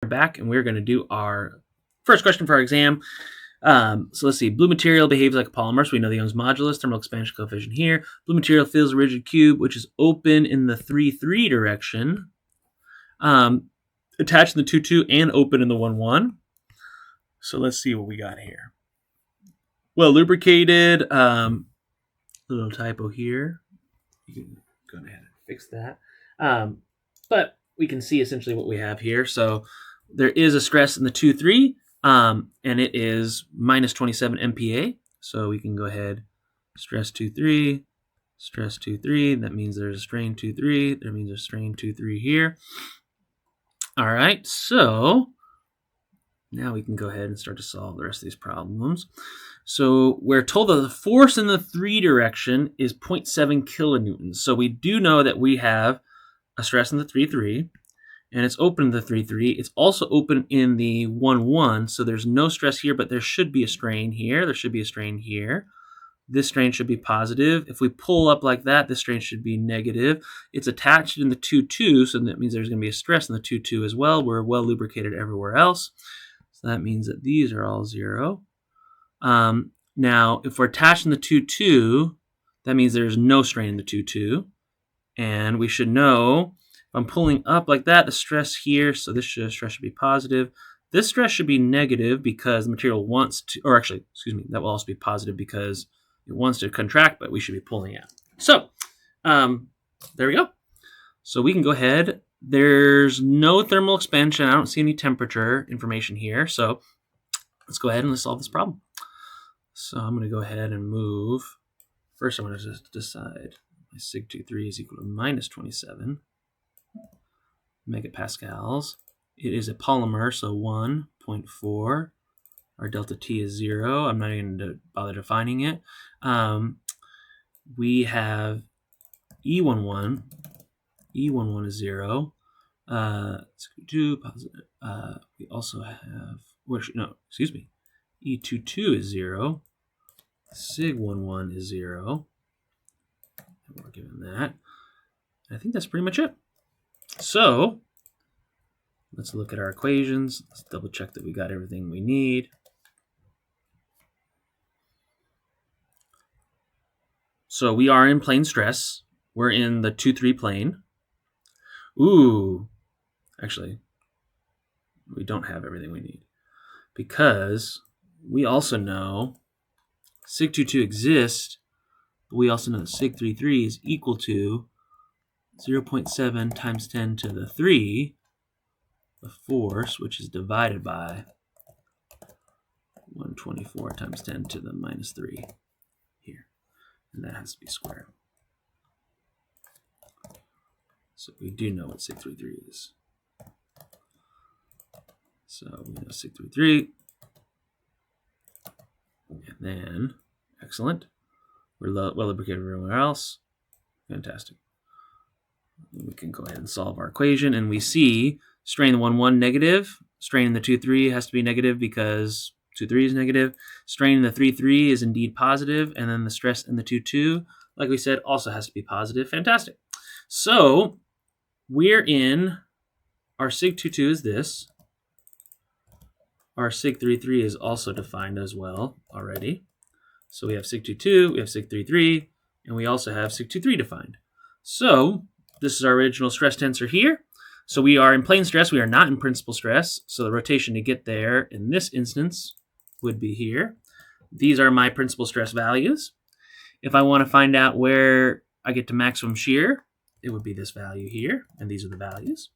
back, and we're going to do our first question for our exam. So let's see. Blue material behaves like a polymer, so we know the Young's modulus, thermal expansion coefficient here. Blue material fills a rigid cube, which is open in the 3-3 direction, attached in the 2-2, and open in the 1-1. So let's see what we got here. Well lubricated. Little typo here. You can go ahead and fix that. But we can see essentially what we have here. So there is a stress in the 2-3, and it is minus 27 MPa. So we can go ahead, stress 2-3, stress 2-3. That means there's a strain 2-3. That means there's a strain 2-3 here. All right, so now we can go ahead and start to solve the rest of these problems. So we're told that the force in the 3 direction is 0.7 kilonewtons. So we do know that we have a stress in the 3-3, and it's open in the 3-3. It's also open in the 1-1, so there's no stress here, but there should be a strain here. There should be a strain here. This strain should be positive. If we pull up like that, this strain should be negative. It's attached in the 2-2, so that means there's going to be a stress in the 2-2 as well. We're well lubricated everywhere else. So that means that these are all 0. Now, if we're attached in the 2-2, that means there's no strain in the 2-2. And we should know, if I'm pulling up like that, the stress here, so this stress should be positive. This stress should be negative because the material wants to, or actually, excuse me, that will also be positive because it wants to contract, but we should be pulling out. So, there we go. So we can go ahead. There's no thermal expansion. I don't see any temperature information here. So let's go ahead and let's solve this problem. So I'm going to go ahead and move. First, I'm going to just decide my sig 2-3 is equal to minus 27 megapascals. It is a polymer, so 1.4. Our delta T is 0. I'm not even going to bother defining it. We have E11. E11 is 0. E22 positive. We also have, E22 is 0. Sig 11 is 0. And we're given that. I think that's pretty much it. So let's look at our equations. Let's double check that we got everything we need. So we are in plane stress. We're in the 2-3 plane. Ooh, actually, we don't have everything we need because we also know sig 2-2 exists, but we also know that sig 3-3 is equal to 0.7 times 10 to the 3, the force, which is divided by 124 times 10 to the minus 3 here. And that has to be squared. So we do know what sig 3-3 is. So we know sig 3-3. And then, excellent. We're well lubricated everywhere else. Fantastic. We can go ahead and solve our equation, and we see strain in the 1-1 negative. Strain in the 2-3 has to be negative because 2-3 is negative. Strain in the 3-3 is indeed positive, and then the stress in the 2-2, like we said, also has to be positive. Fantastic. So we're in, our sig 2-2 is this. Our sig 3-3 is also defined as well already. So we have sig 2-2, we have sig 3-3, and we also have sig 2-3 defined. So this is our original stress tensor here. So we are in plane stress. We are not in principal stress. So the rotation to get there in this instance would be here. These are my principal stress values. If I want to find out where I get to maximum shear, it would be this value here, and these are the values.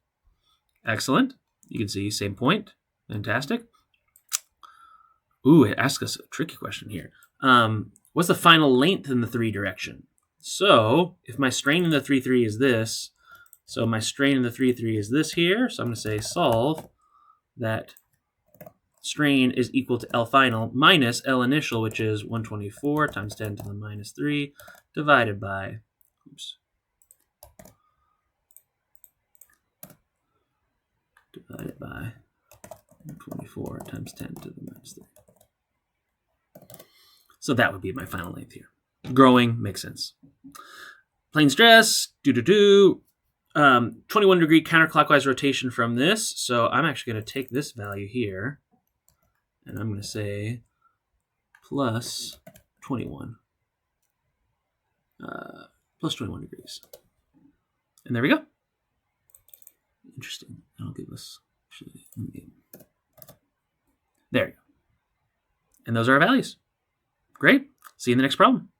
Excellent. You can see same point. Fantastic. Ooh, it asks us a tricky question here. What's the final length in the 3 direction? So if my strain in the 3-3 is this, so my strain in the 3-3 is this here, so I'm going to say solve that strain is equal to L final minus L initial, which is 124 times 10 to the minus 3 divided by, divided by 124 times 10 to the minus 3. So that would be my final length here. Growing makes sense. Plane stress, 21 degree counterclockwise rotation from this. So I'm actually going to take this value here, and I'm going to say plus 21. Plus 21 degrees. And there we go. Interesting. That'll give us... There you go. And those are our values. Great. See you in the next problem.